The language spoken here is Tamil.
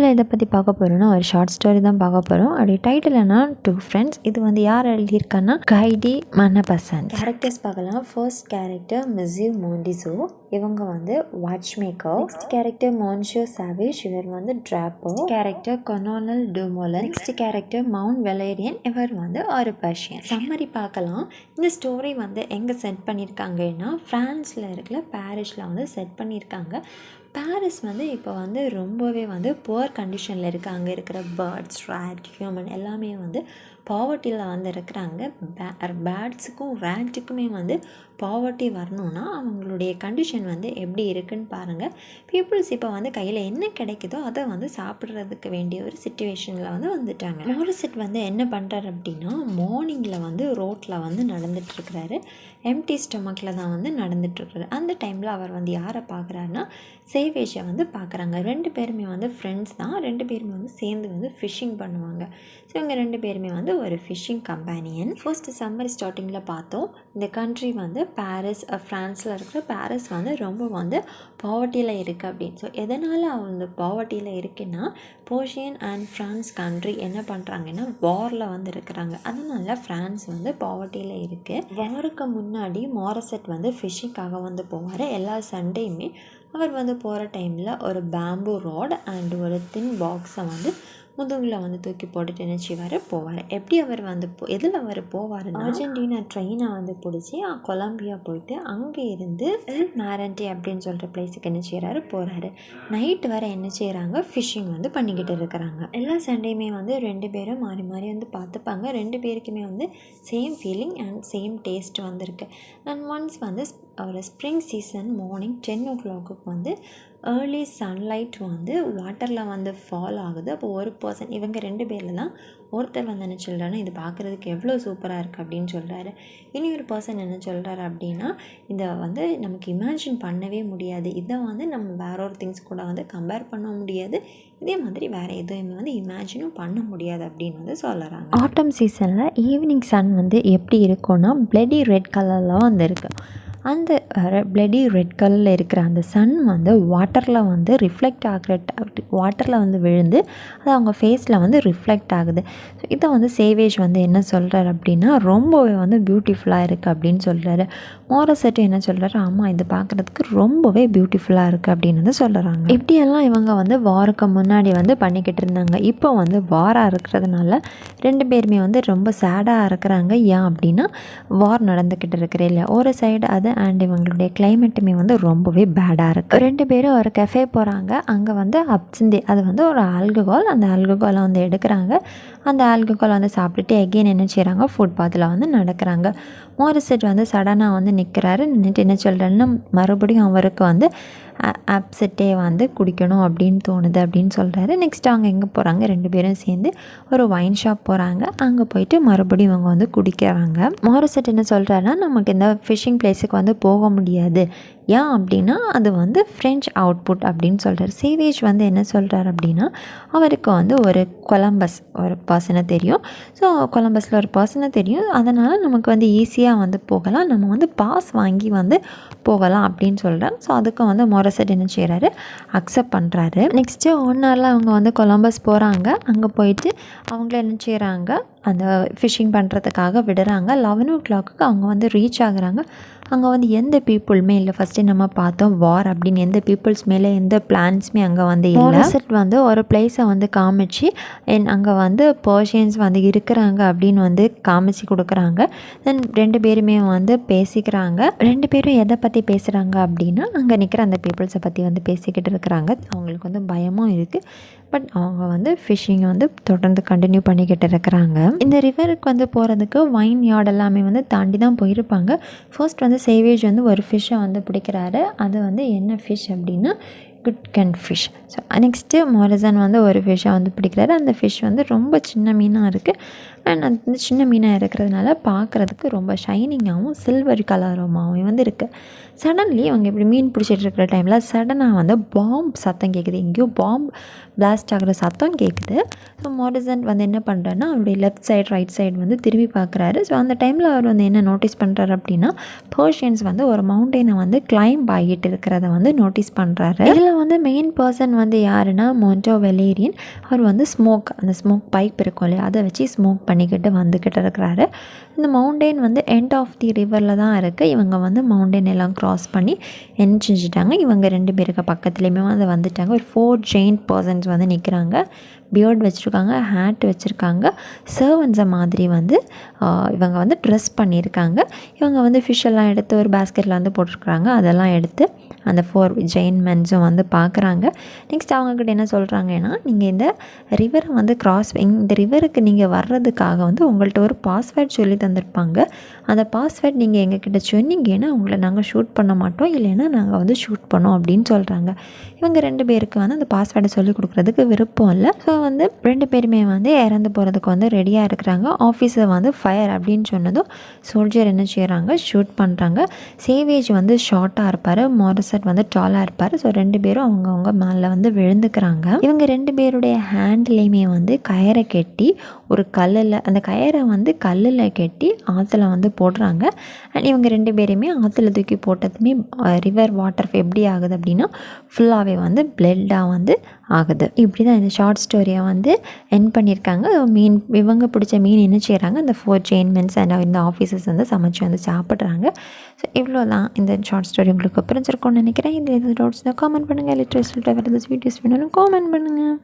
வீடியோவில் இதை பற்றி பார்க்க போகிறோன்னா ஒரு ஷார்ட் ஸ்டோரி தான் பார்க்க போகிறோம். அப்படி டைட்டில் என்ன, டூ ஃப்ரெண்ட்ஸ். இது வந்து யார் எழுதியிருக்கான்னா கைடி மன்னபசன். கேரக்டர்ஸ் பார்க்கலாம். ஃபர்ஸ்ட் கேரக்டர் மிஸ்யூ மோண்டிசோ, இவங்க வந்து வாட்ச் மேக்கர். நெக்ஸ்ட் கேரக்டர் மோன்ஷோ சாவேஜ், இவர் வந்து டிராப்பர். கேரக்டர் கொனோனல் டூமோலன். நெக்ஸ்ட் கேரக்டர் மவுண்ட் வெலேரியன், இவர் வந்து ஒரு பர்ஷியன். சம்மரி பார்க்கலாம். இந்த ஸ்டோரி வந்து எங்கே செட் பண்ணியிருக்காங்கன்னா ஃப்ரான்ஸில் இருக்கிற பாரிஸில் வந்து செட் பண்ணியிருக்காங்க. பாரிஸ் வந்து இப்போ வந்து ரொம்பவே வந்து புவர் கண்டிஷனில் இருக்குது. அங்கே இருக்கிற பேர்ட்ஸ், ரேட், ஹியூமன் எல்லாமே வந்து பாவர்ட்டியில் வந்து இருக்கிறாங்க. பேர்ட்ஸுக்கும் ரேட்டுக்குமே வந்து பாவர்ட்டி வரணும்னா அவங்களுடைய கண்டிஷன் வந்து எப்படி இருக்குன்னு பாருங்கள். பீப்புள்ஸ் இப்போ வந்து கையில் என்ன கிடைக்குதோ அதை வந்து சாப்பிட்றதுக்கு வேண்டிய ஒரு சிச்சுவேஷனில் வந்து வந்துட்டாங்க. மோரிசெட் வந்து என்ன பண்ணுறாரு அப்படின்னா மார்னிங்கில் வந்து ரோட்டில் வந்து நடந்துகிட்ருக்கிறாரு. எம்டி ஸ்டொமக்கில் தான் வந்து நடந்துகிட்ருக்காரு. அந்த டைமில் அவர் வந்து யாரை பார்க்குறாருன்னா சேவேஜை வந்து பார்க்குறாங்க. ரெண்டு பேருமே வந்து ஃப்ரெண்ட்ஸ் தான். ரெண்டு பேருமே வந்து சேர்ந்து வந்து ஃபிஷ்ஷிங் பண்ணுவாங்க. ஸோ இவங்க ரெண்டு பேருமே வந்து ஒரு ஃபிஷ்ஷிங் கம்பேனியன். ஃபர்ஸ்ட்டு சம்மர் ஸ்டார்டிங்கில் பார்த்தோம். இந்த கண்ட்ரி வந்து பாரிஸ், ஃப்ரான்ஸில் இருக்கிற பாரிஸ் வந்து ரொம்ப வந்து பாவர்ட்டியில் இருக்குது அப்படின்னு. ஸோ எதனால் அவங்க பாவர்ட்டியில் இருக்குன்னா போர்ஷியன் அண்ட் ஃப்ரான்ஸ் கண்ட்ரி என்ன பண்ணுறாங்கன்னா வாரில் வந்து இருக்கிறாங்க. அதனால ஃப்ரான்ஸ் வந்து பாவர்ட்டியில் இருக்குது. வாருக்கு முன்னாடி மோரிசெட் வந்து ஃபிஷ்ஷிங்காக வந்து போவார். எல்லா சண்டேயுமே அவர் வந்து போகிற டைமில் ஒரு பேம்பு ராட் அண்ட் ஒரு தின் பாக்ஸை வந்து முதுகில் வந்து தூக்கி போட்டுட்டு நினச்சிவார் போவார். எப்படி அவர் வந்து எதில் அவர் போவார்னா அர்ஜென்டினா ட்ரெயினை வந்து பிடிச்சி கொலம்பியா போயிட்டு அங்கே இருந்து மேரண்டி அப்படின்னு சொல்கிற பிளேஸுக்கு என்ன செய்கிறாரு போகிறாரு. நைட்டு வர என்ன செய்கிறாங்க ஃபிஷ்ஷிங் வந்து பண்ணிக்கிட்டு இருக்கிறாங்க. எல்லா சண்டேயுமே வந்து ரெண்டு பேரும் மாறி மாறி வந்து பார்த்துப்பாங்க. ரெண்டு பேருக்குமே வந்து same feeling and same taste வந்துருக்கு. அண்ட் ஒன்ஸ் வந்து ஒரு ஸ்ப்ரிங் சீசன் மார்னிங் 10 o'clock வந்து ஏர்லி சன்லைட் வந்து வாட்டரில் வந்து ஃபால் ஆகுது. அப்போ ஒரு பர்சன், இவங்க ரெண்டு பேரில் தான் ஒருத்தர் வந்து என்ன சொல்கிறாருன்னா இது பார்க்குறதுக்கு எவ்வளோ சூப்பராக இருக்குது அப்படின்னு சொல்கிறாரு. இனி ஒரு பர்சன் என்ன சொல்கிறாரு அப்படின்னா இதை வந்து நமக்கு இமேஜின் பண்ணவே முடியாது, இதை வந்து நம்ம வேற ஒரு திங்ஸ் கூட வந்து கம்பேர் பண்ண முடியாது, இதே மாதிரி வேறு எதுவுமே வந்து இமேஜினும் பண்ண முடியாது அப்படின்னு வந்து சொல்கிறாங்க. ஆட்டம் சீசனில் ஈவினிங் சன் வந்து எப்படி இருக்கும்னா பிளடி ரெட் கலரில் வந்து இருக்குது. அந்த பிளடி ரெட் கலரில் இருக்கிற அந்த சன் வந்து வாட்டரில் வந்து ரிஃப்ளெக்ட் ஆகிற வாட்டரில் வந்து விழுந்து அது அவங்க ஃபேஸில் வந்து ரிஃப்ளெக்ட் ஆகுது. ஸோ இதை வந்து சேவேஜ் வந்து என்ன சொல்கிறார் அப்படின்னா ரொம்பவே வந்து பியூட்டிஃபுல்லாக இருக்குது அப்படின்னு சொல்கிறாரு. மோரிசெட் என்ன சொல்கிறாரு, ஆமாம் இது பார்க்குறதுக்கு ரொம்பவே பியூட்டிஃபுல்லாக இருக்குது அப்படின்னு வந்து சொல்கிறாங்க. இப்படியெல்லாம் இவங்க வந்து வாருக்கு முன்னாடி வந்து பண்ணிக்கிட்டு இருந்தாங்க. இப்போ வந்து வாராக இருக்கிறதுனால ரெண்டு பேருமே வந்து ரொம்ப சேடாக இருக்கிறாங்க. ஏன் அப்படின்னா வார் நடந்துக்கிட்டு இருக்கிற இல்லையா ஒரு சைடு அது அண்ட் இவங்களுடைய கிளைமேட்டுமே வந்து ரொம்பவே பேடாக இருக்குது. ரெண்டு பேரும் ஒரு கெஃபே போகிறாங்க. அங்கே வந்து அப்சிந்தி, அது வந்து ஒரு ஆல்கஹால், அந்த ஆல்கஹாலை வந்து எடுக்கிறாங்க. அந்த ஆல்கஹால் வந்து சாப்பிட்டுட்டு எகெயின் என்ன செய்கிறாங்க ஃபுட் பாத்தில் வந்து நடக்கிறாங்க. மோரிசெட் வந்து சடனாக வந்து நிற்கிறாரு. நின்றுட்டு என்ன சொல்கிறேன்னா மறுபடியும் அவருக்கு வந்து அப்செட்டே வந்து குடிக்கணும் அப்படின்னு தோணுது அப்படின்னு சொல்கிறாரு. நெக்ஸ்ட் அவங்க எங்கே போகிறாங்க, ரெண்டு பேரும் சேர்ந்து ஒரு ஒயின் ஷாப் போகிறாங்க. அங்கே போயிட்டு மறுபடியும் இவங்க வந்து குடிக்கிறாங்க. மோரிசெட் என்ன சொல்கிறாருன்னா நமக்கு இந்த ஃபிஷ்ஷிங் பிளேஸுக்கு வந்து போக முடியாது, ஏன் அப்படின்னா அது வந்து ஃப்ரெஞ்ச் அவுட்புட் அப்படின்னு சொல்கிறார். சேவேஜ் வந்து என்ன சொல்கிறார் அப்படின்னா அவருக்கு வந்து ஒரு கொலம்பஸ் ஒரு பர்சனை தெரியும். ஸோ கொலம்பஸில் ஒரு பர்சனை தெரியும், அதனால் நமக்கு வந்து ஈஸியாக வந்து போகலாம், நம்ம வந்து பாஸ் வாங்கி வந்து போகலாம் அப்படின்னு சொல்கிறார். ஸோ அதுக்கு வந்து மோரிசெட் என்ன செய்கிறாரு அக்செப்ட் பண்ணுறாரு. நெக்ஸ்ட்டு 1 hourல அவங்க வந்து கொலம்பஸ் போகிறாங்க. அங்கே போயிட்டு அவங்கள என்ன செய்கிறாங்க அந்த ஃபிஷ்ஷிங் பண்ணுறதுக்காக விடுறாங்க. 11 o'clock அவங்க வந்து ரீச் ஆகுறாங்க. அங்கே வந்து எந்த பீப்புளுமே இல்லை. ஃபஸ்ட்டு நம்ம பார்த்தோம் வார் அப்படின்னு எந்த பீப்புள்ஸ் மேலே எந்த பிளான்ஸுமே அங்கே வந்து இல்லை. மோரிசெட் வந்து ஒரு பிளேஸை வந்து காமிச்சு அங்கே வந்து பர்ஷியன்ஸ் வந்து இருக்கிறாங்க அப்படின்னு வந்து காமிச்சு கொடுக்குறாங்க. தென் ரெண்டு பேருமே வந்து பேசிக்கிறாங்க. ரெண்டு பேரும் எதை பற்றி பேசுகிறாங்க அப்படின்னா அங்கே நிற்கிற அந்த பீப்புள்ஸை பற்றி வந்து பேசிக்கிட்டு இருக்கிறாங்க. அவங்களுக்கு வந்து பயமும் இருக்குது. பட் அவங்க வந்து ஃபிஷ்ஷிங் வந்து தொடர்ந்து கண்டினியூ பண்ணிக்கிட்டு இருக்கிறாங்க. இந்த ரிவருக்கு வந்து போகிறதுக்கு வைன் யார்ட் எல்லாமே வந்து தாண்டி தான் போயிருப்பாங்க. ஃபர்ஸ்ட் வந்து சேவேஜ் வந்து ஒரு ஃபிஷ்ஷை வந்து பிடிக்கிறாரு. அது வந்து என்ன ஃபிஷ் அப்படின்னா good can fish. So next Morrison வந்து ஒரு ஃபிஷ்ஷை வந்து பிடிக்கிறாரு. அந்த ஃபிஷ் வந்து ரொம்ப சின்ன மீனாக இருக்குது. அண்ட் அது வந்து சின்ன மீனாக இருக்கிறதுனால பார்க்குறதுக்கு ரொம்ப ஷைனிங்காகவும் சில்வர் கலருமாகவும் வந்து இருக்குது. சடன்லி அவங்க இப்படி மீன் பிடிச்சிட்டு இருக்கிற டைமில் சடனாக வந்து பாம்பு சத்தம் கேட்குது. எங்கேயோ பாம்பு பிளாஸ்ட் ஆகிற சத்தம் கேட்குது. ஸோ மோரிசன் வந்து என்ன பண்ணுறாருன்னா அவருடைய லெஃப்ட் சைடு ரைட் சைடு வந்து திரும்பி பார்க்குறாரு. ஸோ அந்த டைமில் அவர் வந்து என்ன நோட்டீஸ் பண்ணுறாரு அப்படின்னா பர்ஷியன்ஸ் வந்து ஒரு மவுண்டெயினை வந்து கிளைம்ப் ஆகிட்டு இருக்கிறத வந்து நோட்டீஸ் பண்ணுறாரு. இதில் இதில் வந்து மெயின் பர்சன் வந்து யாருன்னா மொண்டோ வெலேரியன். அவர் வந்து அந்த ஸ்மோக் பைப் இருக்கும் இல்லையா, அதை வச்சு ஸ்மோக் பண்ணிக்கிட்டு வந்துக்கிட்டு இருக்கிறாரு. இந்த மவுண்டெயின் வந்து எண்ட் ஆஃப் தி ரிவரில் தான் இருக்குது. இவங்க வந்து மவுண்டெயின் எல்லாம் க்ராஸ் பண்ணி என்ன செஞ்சுட்டாங்க, இவங்க 2 பேருக்கு பக்கத்துலேயுமே வந்து வந்துட்டாங்க. ஒரு 4 ஜெயின்ட் பர்சன்ஸ் வந்து நிற்கிறாங்க. பியர்ட் வச்சுருக்காங்க, ஹேட் வச்சுருக்காங்க. சர்வன்ஸை மாதிரி வந்து இவங்க வந்து ட்ரெஸ் பண்ணியிருக்காங்க. இவங்க வந்து ஃபிஷ் எல்லாம் எடுத்து ஒரு பேஸ்கெட்டில் வந்து போட்டிருக்குறாங்க. அதெல்லாம் எடுத்து அந்த 4 ஜெயின் மென்ஸும் வந்து பார்க்குறாங்க. நெக்ஸ்ட் அவங்கக்கிட்ட என்ன சொல்கிறாங்கன்னா, நீங்கள் இந்த ரிவரை வந்து இந்த ரிவருக்கு நீங்கள் வர்றதுக்காக வந்து உங்கள்கிட்ட ஒரு பாஸ்வேர்ட் சொல்லி தந்திருப்பாங்க. அந்த பாஸ்வேர்ட் நீங்கள் எங்ககிட்ட சொன்னீங்கன்னா உங்களை நாங்கள் ஷூட் பண்ண மாட்டோம், இல்லைன்னா நாங்கள் வந்து ஷூட் பண்ணோம் அப்படின்னு சொல்கிறாங்க. இவங்க 2 பேருக்கு வந்து அந்த பாஸ்வேர்டை சொல்லி கொடுக்குறதுக்கு விருப்பம் இல்லை. ஸோ வந்து 2 பேருமே வந்து இறந்து போகிறதுக்கு வந்து ரெடியாக இருக்கிறாங்க. ஆஃபீஸர் வந்து ஃபயர் அப்படின்னு சொன்னதும் சோல்ஜர் என்ன செய்கிறாங்க, ஷூட் பண்ணுறாங்க. சேவேஜ் வந்து ஷார்ட்டாக இருப்பார், மாரிசட் வந்து டாலாக இருப்பார். ஸோ 2 பேரும் அவங்கவுங்க மேலே வந்து விழுந்துக்கிறாங்க. இவங்க 2 பேருடைய ஹேண்ட்லேயுமே வந்து கயரை கட்டி ஒரு கல்லில், அந்த கயரை வந்து கல்லில் கட்டி ஆற்றுல வந்து போடுறாங்க. அண்ட் இவங்க 2 பேரையுமே ஆற்றுல தூக்கி போட்டதுமே ரிவர் வாட்டர் எப்படி ஆகுது அப்படின்னா ஃபுல்லாகவே வந்து பிளட்டாக வந்து ஆகுது. இப்படி தான் இந்த ஷார்ட் ஸ்டோரியை வந்து என் பண்ணியிருக்காங்க. இவங்க பிடிச்ச மீன் என்ன செய்கிறாங்க, இந்த 4 ஜெயின் மென்ஸ் அண்ட் இந்த ஆஃபீஸர்ஸ் வந்து சமைச்சு வந்து சாப்பிட்றாங்க. ஸோ இவ்வளோ தான் இந்த ஷார்ட் ஸ்டோரி உங்களுக்கு புரிஞ்சிருக்கும்னு நினைக்கிறேன். இது எது டவுட்ஸ்னால் காமெண்ட் பண்ணுங்கள். லிட்ரேச்சர் வேறு ஏதாவது வீடியோஸ் வேணாலும் காமெண்ட் பண்ணுங்கள்.